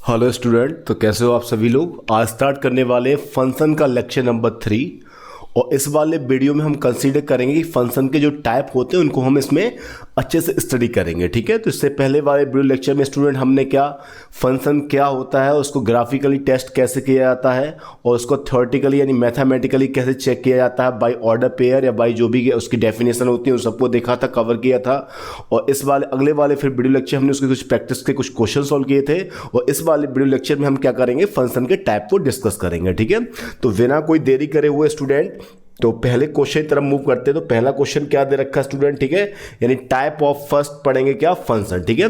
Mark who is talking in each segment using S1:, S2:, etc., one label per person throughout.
S1: Hello student, तो कैसे हो आप सभी लोग। आज स्टार्ट करने वाले फंक्शन का लेक्चर नंबर 3। और इस वाले वीडियो में हम कंसीडर करेंगे कि फंक्शन के जो टाइप होते हैं उनको हम इसमें अच्छे से स्टडी करेंगे। ठीक है, तो इससे पहले वाले वीडियो लेक्चर में स्टूडेंट हमने क्या फंक्शन क्या होता है, उसको ग्राफिकली टेस्ट कैसे किया जाता है और उसको थ्योरेटिकली यानी मैथमेटिकली कैसे चेक किया जाता है बाय ऑर्डर पेयर या बाय जो भी उसकी डेफिनेशन होती है, उन सबको देखा था, कवर किया था। और इस वाले अगले वाले फिर वीडियो लेक्चर हमने उसके कुछ प्रैक्टिस के कुछ क्वेश्चन सॉल्व किए थे। और इस वाले वीडियो लेक्चर में हम क्या करेंगे, फंक्शन के टाइप को डिस्कस करेंगे। ठीक है, तो बिना कोई देरी करे हुए स्टूडेंट तो पहले क्वेश्चन की तरफ मूव करते हैं। तो पहला क्वेश्चन क्या दे रखा है स्टूडेंट, ठीक है, यानी टाइप ऑफ फर्स्ट पढ़ेंगे क्या, फंक्शन। ठीक है,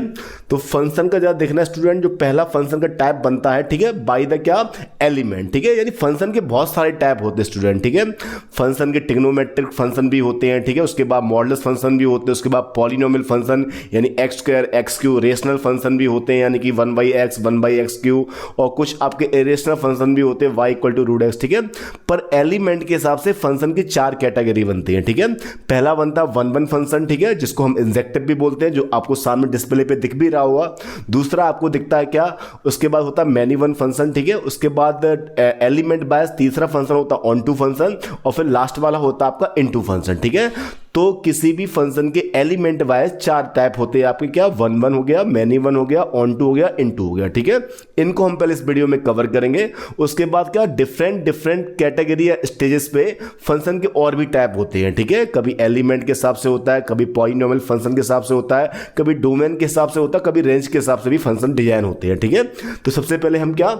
S1: तो फंक्शन का जरा देखना स्टूडेंट, जो पहला फंक्शन का टाइप बनता है, ठीक है, बाय द क्या एलिमेंट। ठीक है, यानी फंक्शन के बहुत सारे टाइप होते हैं स्टूडेंट। ठीक है, फंक्शन के ट्रिग्नोमेट्रिक फंक्शन भी होते हैं, ठीक है, उसके बाद मॉडुलस फंक्शन भी होते हैं, उसके बाद पॉलिनोमियल फंक्शन यानी x square x Q, rational function भी होते हैं यानी कि 1/x 1/x क्यू, और कुछ आपके इरेशनल फंक्शन भी होते हैं y = √x। ठीक है, पर एलिमेंट के हिसाब से फंक्शन की 4 कैटेगरी बनती है। ठीक है, पहला बनता है 1/1 फंक्शन, ठीक है, जिसको हम इंजेक्टिव भी बोलते हैं, जो आपको सामने डिस्प्ले पे दिख भी रहा होगा। दूसरा आपको दिखता है क्या, उसके बाद होता है मैनी वन फंक्शन। ठीक है, उसके बाद एलिमेंट बायस, तीसरा फंक्शन होता है ऑन टू फंक्शन, और फिर लास्ट वाला होता है आपका इनटू फंक्शन। ठीक है, तो किसी भी फंक्शन के एलिमेंट वाइज 4 टाइप होते हैं आपके, क्या 1/1 हो गया, मैनी वन हो गया, ऑन टू हो गया, इनटू हो गया। ठीक है, इनको हम पहले इस वीडियो में कवर करेंगे। उसके बाद क्या डिफरेंट कैटेगरी या स्टेजेस पे फंक्शन के और भी टाइप होते हैं। ठीक है, कभी एलिमेंट के हिसाब से होता है, कभी पॉलिनोमियल फंक्शन के हिसाब से होता है, कभी डोमेन के हिसाब से होता है, कभी रेंज के हिसाब से भी फंक्शन डिजाइन होते हैं। ठीक है, तो सबसे पहले हम क्या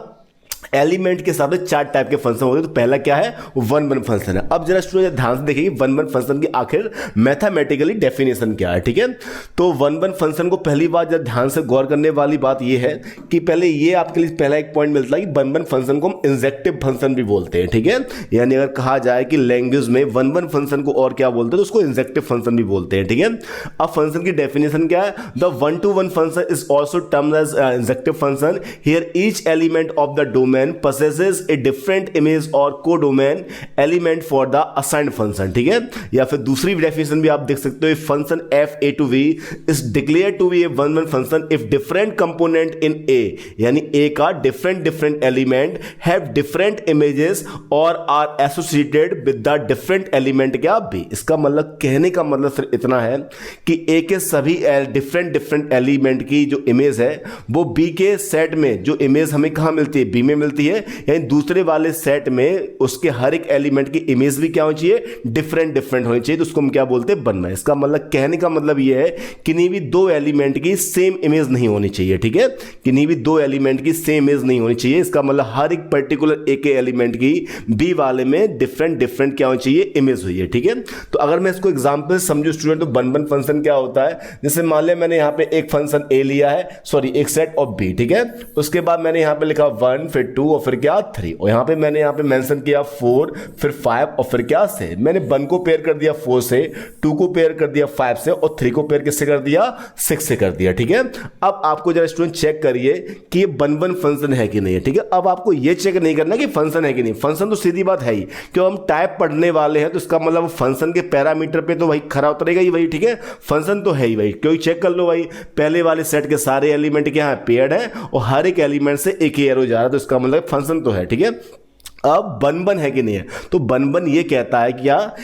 S1: एलिमेंट के हिसाब से 4 टाइप के फंक्शन होते हैं। तो पहला क्या है, 1/1 फंक्शन है। अब जरा स्टूडेंट ध्यान से देखिए 1/1 फंक्शन की आखिर मैथमेटिकली डेफिनेशन क्या है। ठीक है, तो 1/1 फंक्शन को पहली बार जब ध्यान से गौर करने वाली बात यह है कि पहले ये आपके लिए पहला एक पॉइंट मिलता है कि 1/1 फंक्शन को हम इंजेक्टिव फंक्शन भी बोलते हैं। ठीक है, यानी अगर कहा जाए कि लैंग्वेज में 1/1 फंक्शन को और क्या बोलते हैं तो उसको इंजेक्टिव फंक्शन भी बोलते हैं। ठीक है, अब फंक्शन की डेफिनेशन क्या है, the 1/1 function is also termed as injective function, here each element of the domain possesses a different image or codomain element for the assigned function। ठीक है, या फिर दूसरी डेफिनेशन भी आप देख सकते हो, function f a to v is declared to be a 1/1 function if different component in a यानी a का different element have different images or are associated with the different element क्या b। इसका मतलब कहने का मतलब सिर्फ इतना है कि a के सभी different element की जो इमेज है वो b के सेट में जो इमेज हमें कहां मिलती है, b में मिलती है, यानी दूसरे वाले सेट में उसके हर एक एलिमेंट की इमेज भी क्या होनी चाहिए, डिफरेंट होनी चाहिए। तो उसको हम क्या बोलते हैं, बनना। इसका मतलब कहने का मतलब यह है कि नहीं भी 2 एलिमेंट की सेम इमेज नहीं होनी चाहिए। ठीक है, कि नहीं भी 2 एलिमेंट की सेम इमेज नहीं होनी चाहिए। इसका मतलब हर एक पर्टिकुलर एक एलिमेंट की बी वाले में डिफरेंट क्या होनी चाहिए, इमेज हुई है। ठीक है, तो अगर मैं इसको एग्जांपल समझू स्टूडेंट, तो 1/1 फंक्शन क्या होता है, जैसे मान लिया मैंने यहां पे एक फंक्शन ए लिया है, सॉरी एक सेट ऑफ बी। ठीक है, उसके बाद मैंने यहां पे लिखा 1 फिर 2 और फिर क्या 3, और यहां पे मैंने यहां पे मेंशन किया 4 फिर 5 और फिर क्या 6। मैंने 1 को पेयर कर दिया 4 से, 2 को पेयर कर दिया 5 से, और 3 को पेयर किससे कर दिया, 6 से कर दिया। ठीक है, अब आपको जरा स्टूडेंट चेक करिए कि ये 1/1 फंक्शन है कि नहीं है। ठीक है, अब आपको ये चेक नहीं करना कि फंक्शन है कि नहीं, फंक्शन तो सीधी बात है ही, क्यों हम टाइप पढ़ने वाले हैं तो इसका मतलब फंक्शन के पैरामीटर पे तो वही खरा उतरेगा ही वही। ठीक है, फंक्शन तो है ही वही, क्योंकि चेक कर लो भाई पहले वाले सेट के सारे एलिमेंट क्या है, पेयर्ड है, और हर एक एलिमेंट से एक ही एरो जा रहा है, तो इसका मतलब फंक्शन तो है। ठीक है, अब 1/1 है कि नहीं है, तो 1/1 ये कहता है कि क्या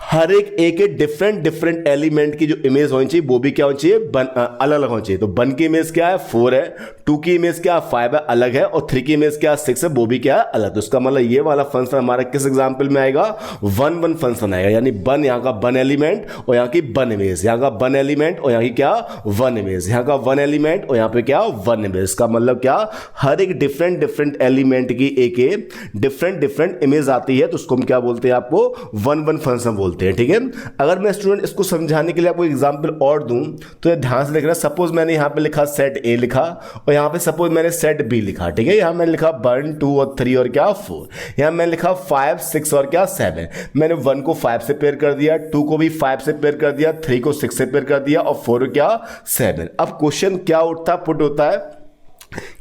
S1: हर एक डिफरेंट एलिमेंट की जो इमेज होनी चाहिए वो भी क्या होनी चाहिए, अलग अलग होनी चाहिए। तो 1 की इमेज क्या है, 4 है, 2 की इमेज क्या है, 5 है, अलग है, और 3 की इमेज क्या है, 6 है, वो भी क्या है, अलग। तो इसका मतलब ये वाला फंक्शन हमारा किस एग्जांपल में आएगा, 1/1 फंक्शन आएगा, यानी 1 यहाँ का 1 एलिमेंट और यहाँ की 1 इमेज, यहाँ का 1 एलिमेंट और यहाँ की क्या 1 इमेज, यहाँ का 1 एलिमेंट और यहाँ पे क्या 1 इमेज। इसका मतलब क्या, हर एक डिफरेंट एलिमेंट की एक डिफरेंट इमेज आती है, तो उसको हम क्या बोलते हैं, आपको 1/1 फंक्शन बोलते हैं। ठीक है, अगर मैं स्टूडेंट इसको समझाने के लिए आपको एग्जांपल और दूं तो ये ध्यान से देखना। सपोज मैंने यहां पे लिखा सेट ए लिखा, और यहां पे सपोज मैंने सेट बी लिखा। ठीक है, यहां मैंने लिखा 1 2 और 3 और क्या 4, यहां मैंने लिखा 5 6 और क्या 7। मैंने 1 को 5 से पेयर कर दिया, 2 को भी 5 से पेयर कर दिया, 3 को 6 से पेयर कर दिया, और 4 क्या 7। अब क्वेश्चन क्या उठता पुट होता है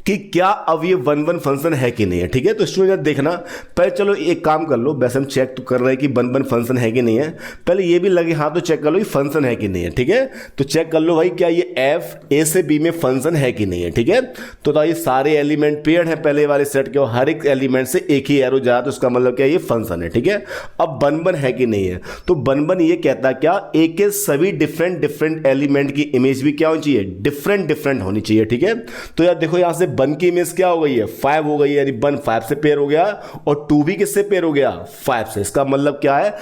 S1: कि क्या अब ये वन वन फंक्शन है कि नहीं है। ठीक है, तो स्टूडेंट देखना पहले, चलो एक काम कर लो, वैसे हम चेक तो कर रहे हैं कि वन वन फंक्शन है कि नहीं है, पहले ये भी लगे हाथ तो चेक कर लो ये फंक्शन है कि नहीं है। ठीक है, तो चेक कर लो भाई क्या ये एफ ए से बी में फंक्शन है कि नहीं है। ठीक है, तो ये सारे एलिमेंट पेयर्ड है पहले वाले सेट के, और हर एक एलिमेंट से एक ही एरो जा, तो उसका मतलब क्या ये फंक्शन है। ठीक है, अब वन वन है कि नहीं है, तो वन वन ये कहता है क्या ए के सभी डिफरेंट डिफरेंट एलिमेंट की इमेज भी क्या होनी चाहिए, डिफरेंट डिफरेंट होनी चाहिए। ठीक है, तो यार देखो यहां से वन की इमेज क्या हो गई है, 5 हो गई है, यानी वन 5 से पेयर हो गया, और 2 भी किससे पेयर हो गया, 5 से। इसका मतलब क्या है,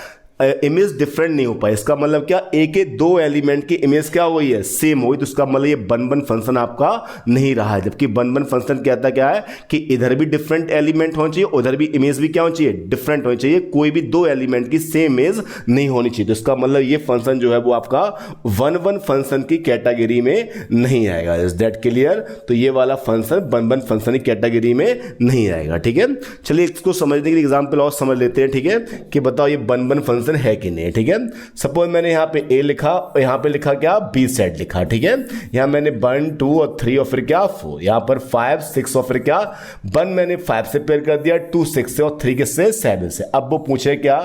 S1: इमेज डिफरेंट नहीं हो पाई। इसका मतलब क्या, ए के दो एलिमेंट की इमेज क्या हो गई है, सेम हो गई, तो इसका मतलब ये वन वन फंक्शन आपका नहीं रहा है। जबकि वन वन फंक्शन कहता क्या है कि इधर भी डिफरेंट एलिमेंट होना चाहिए, उधर भी इमेज भी क्या होनी चाहिए, डिफरेंट होनी चाहिए, कोई भी दो एलिमेंट की सेम इमेज नहीं होनी चाहिए। तो इसका मतलब ये फंक्शन जो है वो आपका वन वन फंक्शन की कैटेगरी में नहीं आएगा। Is that clear? तो ये वाला फंक्शन वन वन फंक्शन की कैटेगरी में नहीं आएगा। ठीक है, चलिए इसको समझने के लिए एग्जाम्पल और समझ लेते हैं। ठीक है, कि बताओ ये वन वन फंक्शन है कि नहीं। ठीक है, सपोज मैंने यहां पे ए लिखा और यहां पे लिखा क्या, बी सेट लिखा। ठीक है, यहां मैंने 1 2 और 3 और फिर क्या 4, यहां पर 5 6 और फिर क्या 1 मैंने 5 से पेयर कर दिया, 2 6 से और 3 किससे 7 से। अब वो पूछे क्या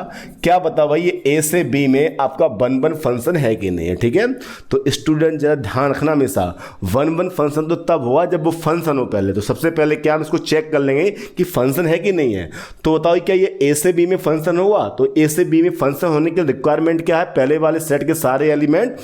S1: क्या बताओ भाई ये ए से बी में आपका वन वन फंक्शन है कि नहीं है। ठीक है, तो स्टूडेंट जरा ध्यान रखना हमेशा, वन वन फंक्शन तो तब हुआ जब वो फंक्शन हो पहले, तो सबसे पहले क्या हम इसको चेक कर लेंगे कि फंक्शन है कि नहीं है। तो बताओ क्या ये ए से बी में फंक्शन हुआ, तो ए से बी में फंक्शन होने के रिक्वायरमेंट क्या है, पहले वाले सेट के सारे एलिमेंट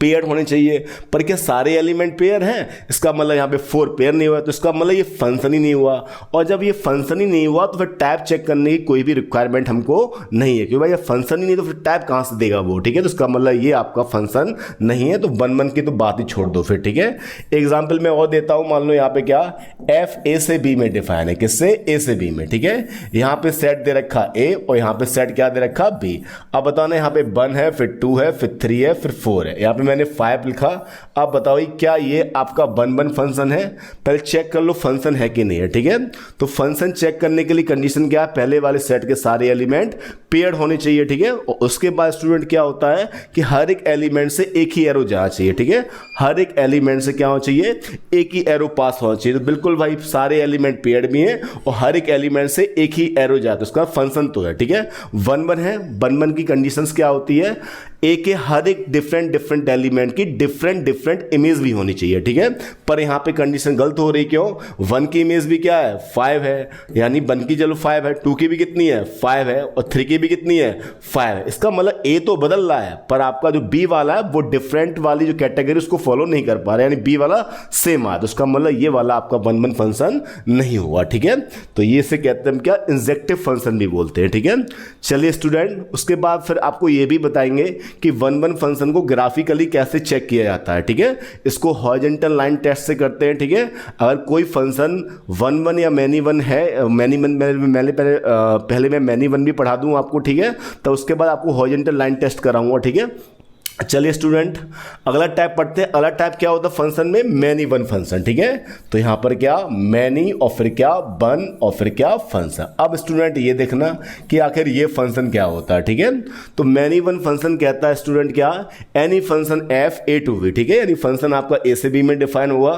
S1: पेयर होने चाहिए। पर क्या सारे एलिमेंट पेयर हैं, इसका मतलब यहां पे 4 पेयर नहीं हुआ, तो इसका मतलब ये फंक्शन ही नहीं हुआ। और जब ये फंक्शन ही नहीं हुआ तो फिर टाइप चेक करने की कोई भी रिक्वायरमेंट हमको नहीं है, क्योंकि भाई ये फंक्शन ही नहीं तो फिर टाइप कहां से देगा वो। ठीक है, तो इसका मतलब ये आपका फंक्शन नहीं है, तो वन वन की तो बात ही छोड़ दो फिर। ठीक है, एग्जाम्पल मैं और देता हूं, मान लो यहां पे क्या एफ ए से बी में डिफाइन है, किससे, ए से बी में। ठीक है, यहां पे सेट दे रखा ए और यहां पे सेट क्या दे रखा बी। अब बताना यहां पे 1 है, फिर 2 है, फिर 3 है, फिर 4 है, यहां पे मैंने 5 लिखा। अब बताओ क्या ये आपका वन वन फंक्शन है, पहले चेक कर लो फंक्शन है कि नहीं है। ठीक है, तो फंक्शन चेक करने के लिए कंडीशन क्या है, पहले वाले सेट के सारे एलिमेंट पेयर्ड होने चाहिए। ठीक है, और उसके बाद स्टूडेंट क्या होता है कि हर एक एलिमेंट से एक ही एरो जाना चाहिए। ठीक है, हर एक एलिमेंट से क्या होना चाहिए, एक ही एरो पास होना चाहिए। तो बिल्कुल भाई सारे एलिमेंट पेयर्ड भी हैं और हर एक एलिमेंट से एक ही एरो जाता है, उसका फंक्शन तो है। ठीक है, वन वन है, वन वन की कंडीशंस क्या होती है, ए के हर एक डिफरेंट डिफरेंट एलिमेंट की डिफरेंट डिफरेंट इमेज भी होनी चाहिए। ठीक है, पर यहां पे कंडीशन गलत हो रही, क्यों, 1 की इमेज भी क्या है 5 है, यानी 1 की चलो 5 है, 2 की भी कितनी है 5 है, और 3 की भी कितनी है 5 है। इसका मतलब ए तो बदल रहा है, पर आपका जो बी वाला है वो डिफरेंट वाली जो कैटेगरी उसको फॉलो नहीं कर पा रहा है, यानी बी वाला सेम आया, तो उसका मतलब ये वाला आपका वन वन फंक्शन नहीं हुआ। ठीक है, तो ये से कहते हैं क्या, इंजेक्टिव फंक्शन भी बोलते हैं। ठीक है, चलिए स्टूडेंट उसके बाद फिर आपको ये भी बताएंगे कि वन वन फंक्शन को ग्राफिकली कैसे चेक किया जाता है। ठीक है, इसको हॉरिजॉन्टल लाइन टेस्ट से करते हैं। ठीक है, अगर कोई फंक्शन वन वन या मैनी वन है, मैनी वन पहले मैं मैनी वन भी पढ़ा दूं आपको। ठीक है, तो उसके बाद आपको हॉरिजॉन्टल लाइन टेस्ट कराऊंगा। ठीक है, चलिए स्टूडेंट अगला टाइप पढ़ते हैं। अगला टाइप क्या होता है फंक्शन में, मैनी वन फंक्शन। ठीक है, तो यहां पर क्या मैनी और फिर क्या वन और फिर क्या फंक्शन। अब स्टूडेंट ये देखना कि आखिर ये फंक्शन क्या होता है। ठीक है, तो मैनी वन फंक्शन कहता है स्टूडेंट क्या, any function F A to B. ठीक है, यानी फंक्शन आपका ए से बी में डिफाइन हुआ।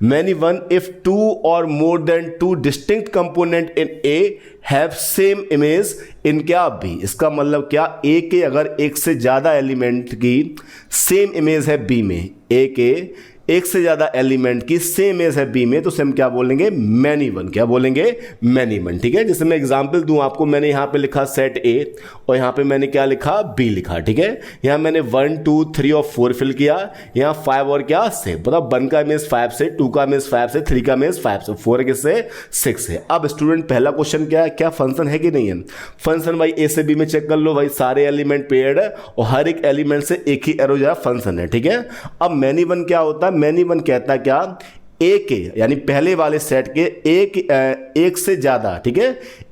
S1: मैनी वन इफ 2 और more than 2 distinct component in A have same image in क्या बी। इसका मतलब क्या, ए के अगर एक से ज्यादा एलिमेंट की सेम इमेज है बी में, ए के एक से ज्यादा एलिमेंट की सेम इमेज है बी में, तो हम क्या बोलेंगे, मैनी वन। क्या बोलेंगे, मैनी वन। ठीक है, जैसे मैं एग्जांपल दूं आपको, मैंने यहां पे लिखा सेट ए और यहां पे मैंने क्या लिखा, बी लिखा। ठीक है, यहां मैंने 1 2 3 और 4 फिल किया, यहां 5 और क्या 6, मतलब 1 का इमेज 5 से, 2 का इमेज 5 से, 3 का इमेज 5 से, 4 किससे 6 है। अब स्टूडेंट पहला क्वेश्चन क्या है, क्या फंक्शन है कि नहीं है। फंक्शन भाई ए से बी में चेक कर लो, भाई सारे एलिमेंट पेयर्ड है और हर एक एलिमेंट से एक ही एरो जा फंक्शन है। ठीक है, अब मैनी वन क्या होता है, मैनी वन कहता है क्या, ए के यानी पहले वाले सेट के एक से ज्यादा, ठीक है,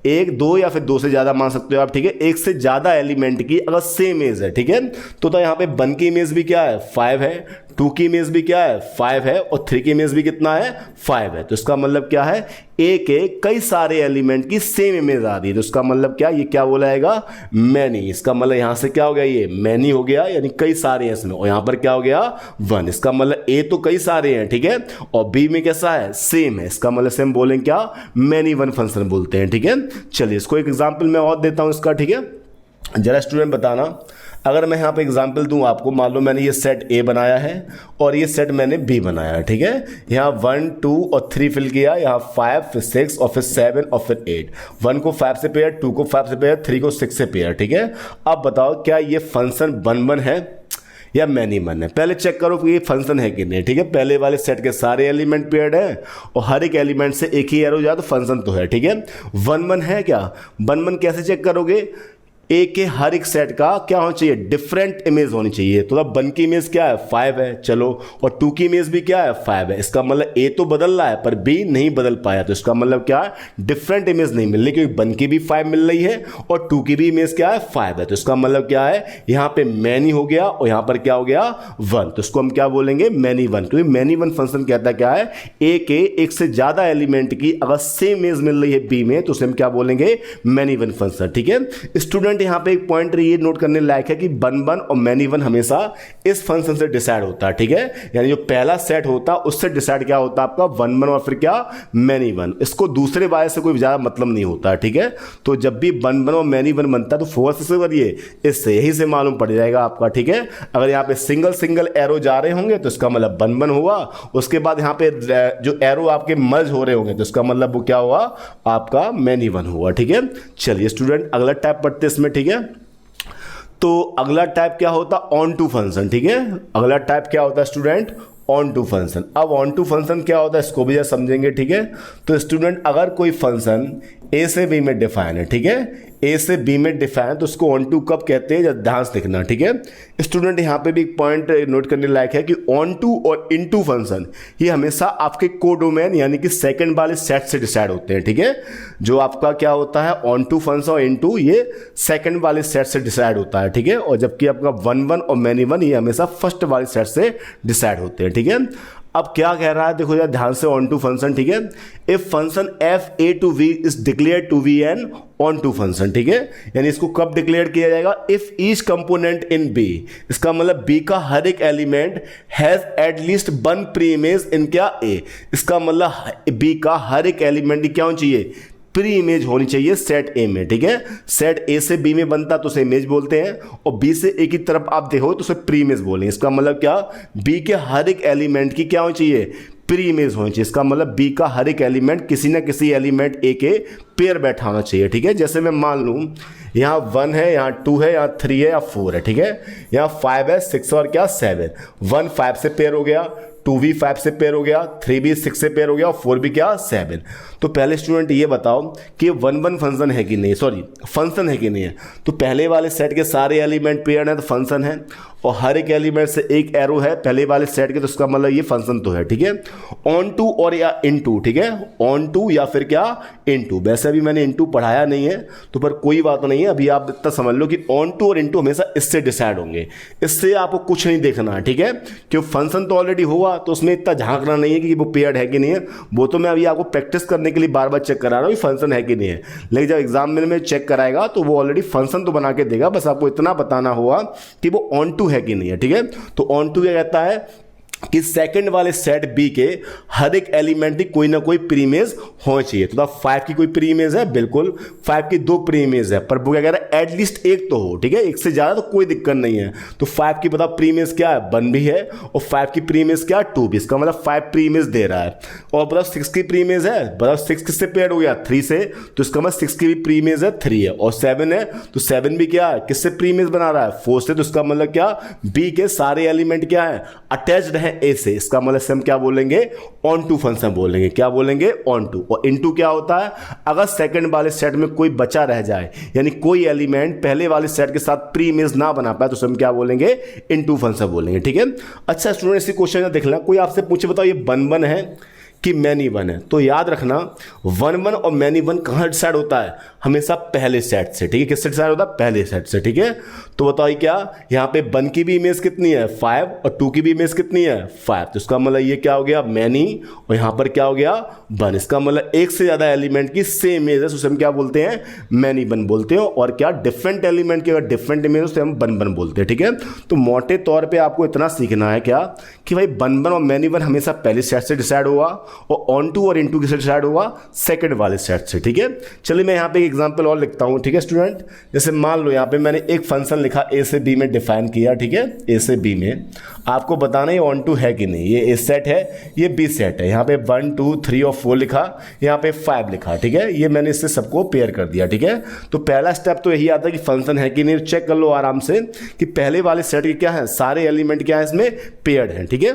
S1: एक, दो या फिर दो से ज्यादा मान सकते हो आप, ठीक है। एक से ज्यादा एलिमेंट की अगर सेम इमेज है, ठीक है, तो यहाँ पे 1 की इमेज भी क्या है 5 है, 2 की इमेज भी क्या है 5 है, और 3 की इमेज भी कितना है 5 है। तो इसका मतलब क्या है, ए के कई सारे एलिमेंट की सेम इमेज आ रही है, तो इसका मतलब क्या, ये क्या बोला जाएगा मैनी। इसका मतलब यहां से क्या हो गया, ये मैनी हो गया, यानी कई सारे हैं इसमें, और यहां पर क्या हो गया 1। इसका मतलब ए तो कई सारे हैं, ठीक है, और बी में कैसा है सेम है, इसका मतलब सेम बोलेंगे क्या, मैनी वन फंक्शन बोलते हैं, ठीक है। चलिए इसको एक एग्जाम्पल मैं और देता हूं इसका, ठीक है। जरा स्टूडेंट बताना, अगर मैं यहाँ पे एग्जाम्पल दूं आपको, मान लो मैंने ये सेट ए बनाया है और ये सेट मैंने बी बनाया है, ठीक है। यहाँ 1, 2 और 3 फिल किया, यहाँ 5 फिर 6 और फिर 7 और फिर 8। 1 को 5 से पेयर, 2 को 5 से पेयर, 3 को 6 से पेयर, ठीक है। अब बताओ क्या ये फंक्शन 1 है या मैनी वन है। पहले चेक करो कि ये फंक्शन है कि नहीं, ठीक है। पहले वाले सेट के सारे एलिमेंट पेयर्ड है और हर एक एलिमेंट से एक ही एरो जाए तो फंक्शन तो है, ठीक है। 1 है क्या, 1 कैसे चेक करोगे, ए के हर एक सेट का क्या होना चाहिए, डिफरेंट इमेज होनी चाहिए। तो अब 1 की इमेज क्या है 5 है, चलो, और 2 की इमेज भी क्या है 5 है। इसका मतलब ए तो बदल रहा है पर बी नहीं बदल पाया, तो इसका मतलब क्या है डिफरेंट इमेज नहीं मिल रही, क्योंकि 1 की भी 5 मिल रही है और 2 की भी इमेज क्या है 5 है। तो इसका मतलब क्या है, यहां पे मैनी हो गया और यहां पर क्या हो गया 1, तो इसको हम क्या बोलेंगे मैनी वन। क्योंकि मैनी वन फंक्शन कहता क्या है, ए के एक से ज्यादा एलिमेंट की अगर सेम इमेज मिल रही है बी में तो उसे हम क्या बोलेंगे मैनी वन फंक्शन, ठीक है। स्टूडेंट यहां पे एक पॉइंट ये नोट करने लायक है कि 1 और मैनी वन हमेशा इस फंक्शन से डिसाइड होता है, ठीक है। यानी जो पहला सेट होता है उससे डिसाइड क्या होता है आपका 1 और फिर क्या मैनी वन। इसको दूसरे वाले से कोई ज्यादा मतलब नहीं होता है, ठीक है। तो जब भी 1 और मैनी वन बनता है तो फोर्स से करिए, इससे यही से मालूम पड़ जाएगा आपका, ठीक है। अगर यहाँ पे सिंगल एरो जा रहे होंगे तो इसका मतलब 1 हुआ, उसके बाद यहाँ पे जो एरो आपके मर्ज हो रहे होंगे तो इसका मतलब वो क्या हुआ आपका मैनी वन हुआ, ठीक है। चलिए स्टूडेंट अगला टाइप पढ़ते हैं इसमें, ठीक है। तो अगला टाइप क्या होता ऑन टू फंक्शन, ठीक है। अगला टाइप क्या होता है स्टूडेंट ऑन टू फंक्शन। अब ऑन टू फंक्शन क्या होता है इसको भी समझेंगे, ठीक है। तो स्टूडेंट अगर कोई फंक्शन ए से बी में डिफाइन है, ठीक है, ए से बी में डिफाइन, तो उसको ऑन टू कब कहते हैं, जब ध्यान से लिखना, ठीक है। स्टूडेंट यहाँ पे भी एक पॉइंट नोट करने लायक है कि ऑन टू और इन टू फंक्शन ये हमेशा आपके कोडोमेन यानी कि सेकंड वाले सेट से डिसाइड होते हैं, ठीक है। जो आपका क्या होता है ऑन टू फंक्शन और इन टू ये सेकंड वाले सेट से डिसाइड होता है, ठीक है। और जबकि आपका 1 और मैनी वन ये हमेशा फर्स्ट वाले सेट से डिसाइड होते हैं, ठीक है। अब क्या कह रहा है देखो यार ध्यान से ऑन टू फंक्शन, ठीक है। If function F A to B is declare to be an onto function, ठीक है। यानी इसको कब डिक्लेयर किया जाएगा, if each component in B, इसका मतलब बी का हर एक element has at least 1 preimage in क्या ए, इसका मतलब बी का हर एक एलिमेंट क्या होना चाहिए प्री इमेज होनी चाहिए सेट ए में, ठीक है। सेट ए से बी में बनता तो उसे इमेज बोलते हैं और बी से ए की तरफ आप देखो तो उसे प्री इमेज बोलेंगे। इसका मतलब क्या, बी के हर एक एलिमेंट की क्या होनी चाहिए प्री इमेज होनी चाहिए। इसका मतलब बी का हर एक एलिमेंट किसी ना किसी एलिमेंट ए के पेयर बैठा होना चाहिए, ठीक है। जैसे मैं मान लूं यहाँ 1 है, यहाँ 2 है, यहाँ 3 है, यहाँ 4 है, ठीक है। यहाँ 5 है, 6 और क्या 7। 1 5 से पेयर हो गया, 2 भी 5 से पेयर हो गया, 3 भी 6 से पेयर हो गया और 4 भी क्या 7। तो पहले स्टूडेंट ये बताओ कि 1 फंक्शन है कि नहीं, सॉरी फंक्शन है कि नहीं है। तो पहले वाले सेट के सारे एलिमेंट पेयर है तो फंक्शन है, और हर एक एलिमेंट से एक एरो है पहले वाले सेट के, तो उसका मतलब ये फंक्शन तो है, ठीक है। ऑन टू और या इन टू, ठीक है, ऑन टू या फिर क्या इन टू। वैसे अभी मैंने इन टू पढ़ाया नहीं है तो पर कोई बात नहीं है, अभी आप इतना समझ लो कि ऑन टू और इन टू हमेशा इससे डिसाइड होंगे, इससे आपको कुछ नहीं देखना है, ठीक है। क्योंकि फंक्शन तो ऑलरेडी हुआ तो उसमें इतना झांकना नहीं है कि वो पेयर्ड है कि नहीं है, वो तो मैं अभी आपको प्रैक्टिस करने के लिए बार बार चेक करा रहा हूँ फंक्शन है कि नहीं है। लेकिन जब एग्जाम में चेक कराएगा तो वो ऑलरेडी फंक्शन तो बना के देगा, बस आपको इतना बताना होगा कि वो ऑन टू है कि नहीं है, ठीक है। तो ऑन टू क्या कहता है कि सेकंड वाले सेट बी के हर एक एलिमेंट की कोई ना कोई प्री इमेज होनी चाहिए। तो 5 की कोई प्री इमेज है, बिल्कुल 5 की 2 प्री इमेज है, पर वो क्या कह रहा है एटलीस्ट एक तो हो, ठीक है। एक से ज्यादा तो कोई दिक्कत नहीं है। तो 5 की बताओ प्री इमेज क्या है 1 भी है, और 5 की प्री इमेज क्या 2 भी, इसका मतलब 5 प्री इमेज दे रहा है। और बताओ 6 की प्री इमेज है, बताओ 6 किससे पेयर हो गया 3 से, तो इसका मतलब 6 की भी प्री इमेज है 3 है, और 7 है तो 7 भी क्या है किससे प्री इमेज बना रहा है 4 से, तो इसका मतलब क्या बी के सारे एलिमेंट क्या है अटैच्ड है ए से। इसका मतलब से हम क्या बोलेंगे ऑन टू फंक्शन बोलेंगे, क्या बोलेंगे ऑन टू। और इनटू क्या होता है, अगर सेकंड वाले सेट में कोई बचा रह जाए यानी कोई एलिमेंट पहले वाले सेट के साथ प्री इमेज ना बना पाए तो हम क्या बोलेंगे इनटू फंक्शन बोलेंगे, ठीक है। अच्छा स्टूडेंट इसी क्वेश्चन में देख लेना, कोई आपसे पूछे बताओ ये 1 है कि मैनी वन है, तो याद रखना वन वन और मैनी वन कहाँ डिसाइड होता है, हमेशा पहले सेट से, ठीक है। किससे डिसाइड होता है, पहले सेट से, ठीक है। तो बताइए क्या यहाँ पे वन की भी इमेज कितनी है 5 और 2 की भी इमेज कितनी है 5, तो इसका मतलब ये क्या हो गया मैनी, और यहाँ पर क्या हो गया वन। इसका मतलब एक से ज्यादा एलिमेंट की सेम इमेज है, उसे हम क्या बोलते हैं, मैनी वन बोलते हैं। और क्या डिफरेंट एलिमेंट की अगर डिफरेंट इमेज उसे हम वन वन बोलते हैं, ठीक है। तो मोटे तौर पर आपको इतना सीखना है क्या कि भाई वन वन और मैनी वन हमेशा पहले सेट से डिसाइड होगा और ऑन टू और इन टू किससे डिसाइड होगा, सेकंड वाले सेट से, ठीक है। चलिए मैं यहाँ पे एक एग्जांपल और लिखता हूँ, ठीक है स्टूडेंट। जैसे मान लो यहाँ पे मैंने एक फंक्शन लिखा ए से बी में डिफाइन किया, ठीक है। ए से बी में आपको बताना है ऑन टू है कि नहीं, ये ए सेट है ये बी सेट है। यहाँ पे 1 2 3 और 4 लिखा, यहाँ पे 5 लिखा, ठीक है। ये मैंने इससे सबको पेयर कर दिया, ठीक है। तो पहला स्टेप तो यही आता है कि फंक्शन है कि नहीं, चेक कर लो आराम से कि पहले वाले सेट के क्या है, सारे एलिमेंट क्या है इसमें पेयर्ड हैं, ठीक है।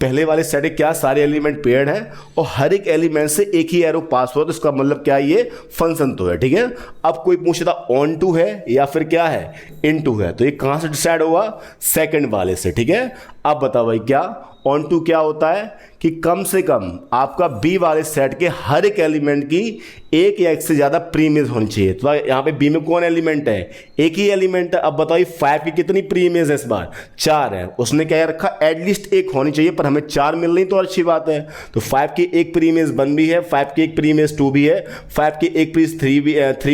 S1: पहले वाले सेट के क्या सारे एलिमेंट पेयर्ड हैं और हर एक एलिमेंट से एक ही एरो पास हो, तो इसका मतलब क्या है, ये फंक्शन तो है, ठीक है। अब कोई पूछे था ऑन टू है या फिर क्या है इन टू है, तो ये कहां से डिसाइड होगा, सेकंड वाले से, ठीक है। अब बताओ भाई क्या ऑन टू क्या होता है कि कम से कम आपका बी वाले सेट के हर एक एलिमेंट की एक या एक से ज्यादा प्री इमेज होनी चाहिए। तो यहाँ पे बी में कौन एलिमेंट है, एक ही एलिमेंट है। अब बताइए 5 की कितनी प्री इमेज है, इस बार 4 है। उसने क्या रखा, एटलीस्ट एक होनी चाहिए, पर हमें 4 मिल रही तो अच्छी बात है। तो 5 की एक प्री इमेज 1 भी है, 5 की एक प्री इमेज 2 भी है, 5 की एक प्री 3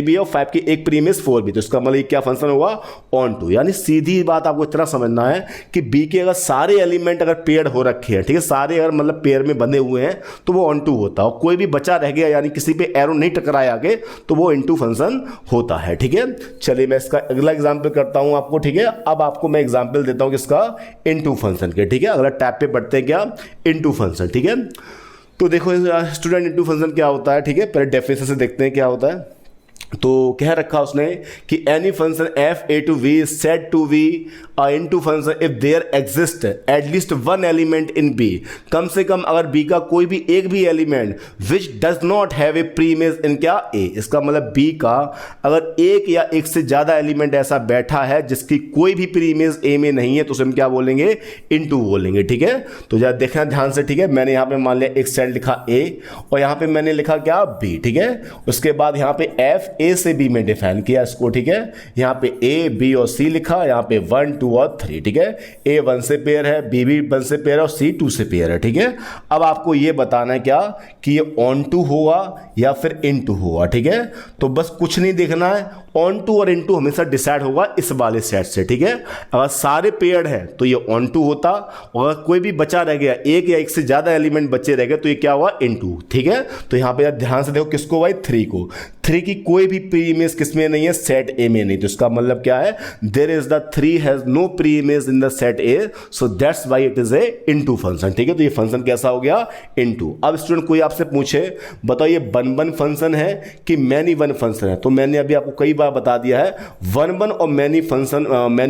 S1: भी है और 5 की एक प्री इमेज 4 भी। तो इसका मतलब क्या फंक्शन होगा, ऑन टू। यानी सीधी बात आपको इतना समझना है कि बी के अगर सारे एलिमेंट अगर पेयर्ड हो रखे हैं, ठीक है, सारे अगर मतलब पेयर में बंधे हुए हैं तो वो ऑन टू होता है। कोई भी बचा रह गया यानी किसी पे एरो नहीं टकराया आगे, तो वो इनटू फंक्शन होता है, ठीक है। चलिए मैं इसका अगला एग्जांपल करता हूं आपको, ठीक है। अब आपको मैं एग्जांपल देता हूं किसका, इनटू फंक्शन के, ठीक है। अगला टैब पे बढ़ते हैं क्या, इनटू फंक्शन, ठीक है। तो देखो स्टूडेंट इनटू फंक्शन क्या होता है, ठीक है। पहले डेफिनेशन से देखते हैं क्या होता है। तो कह रखा उसने कि any function F A to B said to be into function if there exist at least one element in B, कम से कम अगर बी का कोई भी एक भी element which does not have a preimage in क्या ए। इसका मतलब बी का अगर एक या एक से ज्यादा एलिमेंट ऐसा बैठा है जिसकी कोई भी प्री इमेज ए में नहीं है, तो उसे हम क्या बोलेंगे, इनटू बोलेंगे, ठीक है। तो जरा देखना ध्यान से, ठीक है। मैंने यहां पे मान लिया एक सेट लिखा ए और यहां पे मैंने लिखा क्या, बी, ठीक है। उसके बाद यहां पे एफ ए से बी में डिफाइन किया इसको, ठीक है। यहां पे ए बी और सी लिखा, यहां पे 1 2 और 3, ठीक है। ए 1 से पेयर है, बी भी 1 से पेयर है और सी 2 से पेयर है, ठीक है। अब आपको ये बताना है क्या कि ये ऑन टू होगा या फिर इन टू होगा, ठीक है। तो बस कुछ नहीं देखना है, ऑन टू और इन टू हमेशा डिसाइड होगा इस वाले सेट से, ठीक है। अगर सारे पेयर्ड है तो ये ऑन टू होता, और अगर कोई भी बचा रह गया, एक या एक से ज्यादा एलिमेंट बचे रह गए, तो ये क्या हुआ, इन टू, ठीक है। तो यहां पे ध्यान से देखो किसको भाई, 3 को। 3 की कोई भी प्री इमेज किसमें नहीं है, सेट ए में नहीं। तो इसका मतलब क्या है, there is the 3 has no preimage in the set A, so that's why it is a into function, ठीक है। तो ये फंक्शन कैसा हो गया, इनटू। अब स्टूडेंट कोई आपसे पूछे बताओ ये वन वन फंक्शन है कि मैनी वन फंक्शन है, तो मैंने अभी आपको कई बार बता दिया है वन वन और मैनी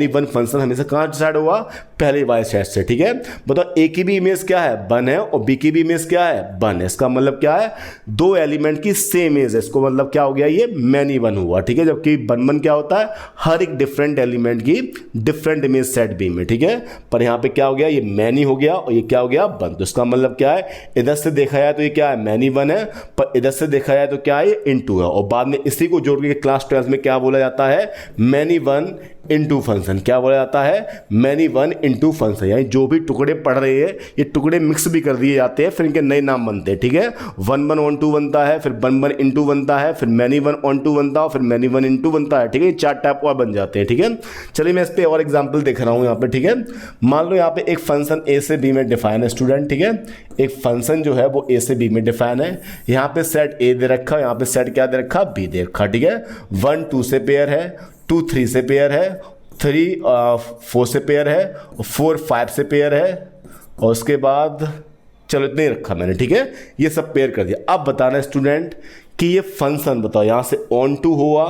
S1: वन फंक्शन हमेशा कहां डिसाइड हुआ, पहले वाले सेट से, ठीक है। बताओ ए की भी इमेज क्या है, 1 है और बी की भी इमेज क्या है, 1 है। इसका मतलब क्या है, दो एलिमेंट की सेम इमेज है, इसको मतलब क्या हो गया, ये मैनी वन हुआ, ठीक है। जबकि वन वन क्या होता है, हर एक डिफरेंट एलिमेंट की डिफरेंट इमेज सेट बी में, ठीक है। पर यहां पे क्या हो गया, ये मैनी हो गया और ये क्या हो गया, वन। तो इसका मतलब क्या है, इधर से देखा जाए तो ये क्या है, मैनी वन है, पर इधर से देखा जाए तो क्या है, ये इनटू है। और बाद में इसी को जोड़ के क्लास 12 में क्या बोला जाता है, मैनी वन इनटू फंक्शन। क्या बोला जाता है, मैनी वन इनटू फंक्शन। यानी जो भी टुकड़े पढ़ रहे हैं ये टुकड़े मिक्स भी कर दिए जाते हैं, फिर इनके नए नाम बनते हैं, ठीक है। 1 1 ऑन टू बनता है, फिर 1 1 इनटू बनता है, फिर मैनी वन ऑन टू बनता है, फिर मैनी वन इनटू बनता है, ठीक है। 4 टाइप और बन जाते हैं, ठीक है। चलिए मैं इस पे और एग्जांपल देख रहा हूं यहाँ पे, ठीक है। मान लो यहाँ पे एक फंक्शन ए से बी में डिफाइन है स्टूडेंट, ठीक है। एक फंक्शन जो है वो ए से बी में डिफाइन है। यहाँ पे सेट ए दे रखा, यहाँ पे सेट क्या दे रखा, बी दे रखा, ठीक है। 1 2 से पेयर है, 2 3 से पेयर है, 3 4 से पेयर है, 4 5 से पेयर है, और उसके बाद चलो इतने ही रखा मैंने, ठीक है। ये सब पेयर कर दिया। अब बताना स्टूडेंट कि ये फंक्शन बताओ यहां से ऑन टू हुआ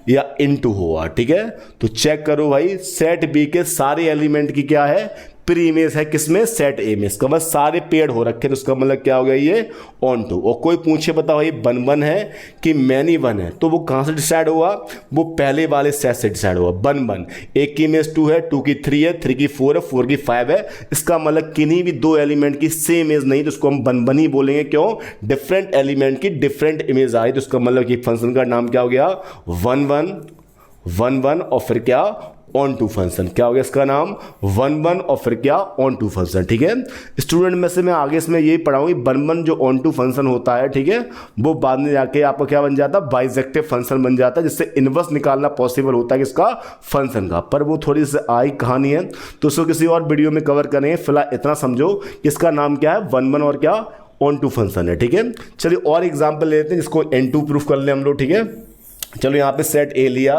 S1: या इनटू हुआ, ठीक है। तो चेक करो भाई, सेट बी के सारे एलिमेंट की क्या है, प्री इमेज है किसमें, सेट ए में। इसका मतलब सारे पेड़ हो रखे, तो उसका मतलब क्या हो गया ये ऑन टू। और कोई पूछे बताओ ये वन वन है कि मैनी वन है, तो वो कहाँ से डिसाइड हुआ, वो पहले वाले सेट से डिसाइड हुआ। वन वन, एक की इमेज 2 है, 2 की 3 है, 3 की 4 है, 4 की 5 है। इसका मतलब किन्हीं भी दो एलिमेंट की सेम इमेज नहीं, तो उसको हम वन वन ही बोलेंगे। क्यों, डिफरेंट एलिमेंट की डिफरेंट इमेज आई, तो उसका मतलब कि फंक्शन का नाम क्या हो गया, वन वन, वन वन और फिर क्या ऑन टू फंक्शन। क्या हो गया इसका नाम, वन वन और फिर क्या ऑन टू फंक्शन। ठीक है स्टूडेंट, में से मैं आगे इसमें यही पढ़ाऊंगी, वन वन जो ऑन टू फंक्शन होता है, ठीक है, वो बाद में जाके आपका क्या बन जाता है, बाइजेक्टिव फंक्शन बन जाता है, जिससे इनवर्स निकालना पॉसिबल होता है किसका, फंक्शन का। पर वो थोड़ी सी आई कहानी है, तो उसको किसी और वीडियो में कवर करेंगे। फिलहाल इतना समझो कि इसका नाम क्या है, वन वन और क्या ऑन टू फंक्शन है। ठीक है, चलिए और एग्जाम्पल लेते हैं जिसको N2 प्रूफ कर ले हम लोग। ठीक है, चलो यहाँ पे सेट ए लिया,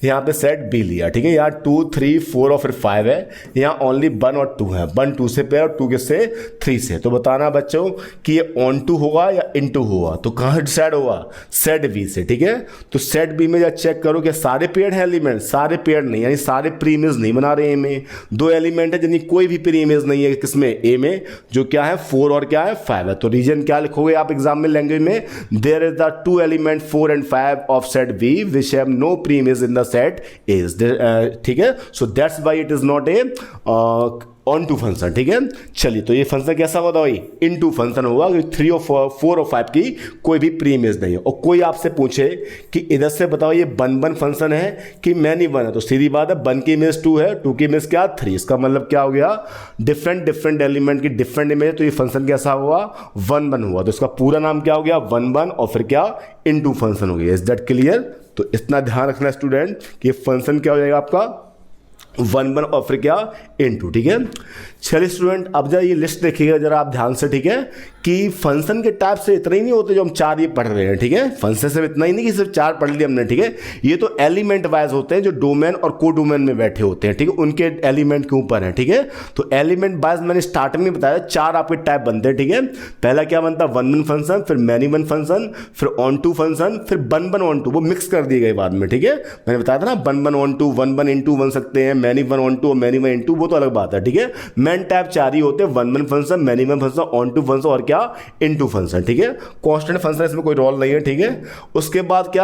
S1: यहाँ पे सेट बी लिया। ठीक है, यहाँ 2 3 4 और फिर 5 है, यहाँ ओनली 1 और 2 है। 1 2 से पेयर और 2 किससे, 3 से। तो बताना बच्चों कि ये ऑन टू होगा या इन टू होगा, तो कहाँ डिसाइड होगा, सेट बी से। ठीक है, तो सेट बी में जब चेक करो कि सारे पेयर हैं एलिमेंट, सारे पेयर नहीं, यानी सारे प्री इमेज नहीं बना रहे हैं में। दो एलिमेंट है यानी कोई भी प्री इमेज नहीं है किसमें, ए में, जो क्या है 4 और क्या है 5 है। तो रीजन क्या लिखोगे आप एग्जाम में लैंग्वेज में, there is the 2 element 4 and 5 of set B which have no pre-image in the set is। ठीक है, so that's why it is not a onto function. ठीक है, चलिए तो ये फंक्शन कैसा होगा भाई, इन टू फंक्शन होगा, 3 और 4 और 5 की कोई भी प्री इमेज नहीं है। और कोई आपसे पूछे कि इधर से बताओ ये वन वन फंक्शन है कि मैनी वन है, तो सीधी बात है, वन की इमेज 2 है, 2 की इमेज क्या 3। इसका मतलब क्या हो गया, डिफरेंट एलिमेंट की डिफरेंट इमेज, तो ये फंक्शन कैसा हुआ, वन वन हुआ। तो इसका पूरा नाम क्या हो गया, वन वन और फिर क्या इन टू फंक्शन हो गया। Is that clear. तो इतना ध्यान रखना स्टूडेंट कि ये फंक्शन क्या हो जाएगा आपका, वन वन और फिर क्या इन टू। ठीक है, चलिए स्टूडेंट अब जरा ये लिस्ट देखिएगा जरा आप ध्यान से। ठीक है, कि फंक्शन के टाइप से इतना ही नहीं होते जो हम 4 ये पढ़ रहे हैं। ठीक है, फंक्शन से इतना ही नहीं कि सिर्फ 4 पढ़ लिए हमने। ठीक है, ये तो एलिमेंट वाइज होते हैं जो डोमेन और को डोमेन में बैठे होते हैं। ठीक है, उनके एलिमेंट के ऊपर है। ठीक है, तो एलिमेंट वाइज मैंने स्टार्टिंग में बताया 4 आपके टाइप बनते हैं। ठीक है, पहला क्या बनता है, वन वन फंक्शन, फिर मैनी वन फंक्शन, फिर ऑन टू फंक्शन, फिर वन वन ऑन टू, वो मिक्स कर दिए गए बाद में। ठीक है, मैंने बताया था ना, one one onto, one one into बन सकते हैं, मैनी वन ऑन टू और मैनी वन इन टू, वो तो अलग बात है। ठीक है, मेन टाइप 4 ही होते हैं, one one function, many one function, onto function और क्या इन टू फंक्शन। ठीक है, कांस्टेंट फंक्शन इसमें कोई रोल नहीं है। ठीक है, उसके बाद क्या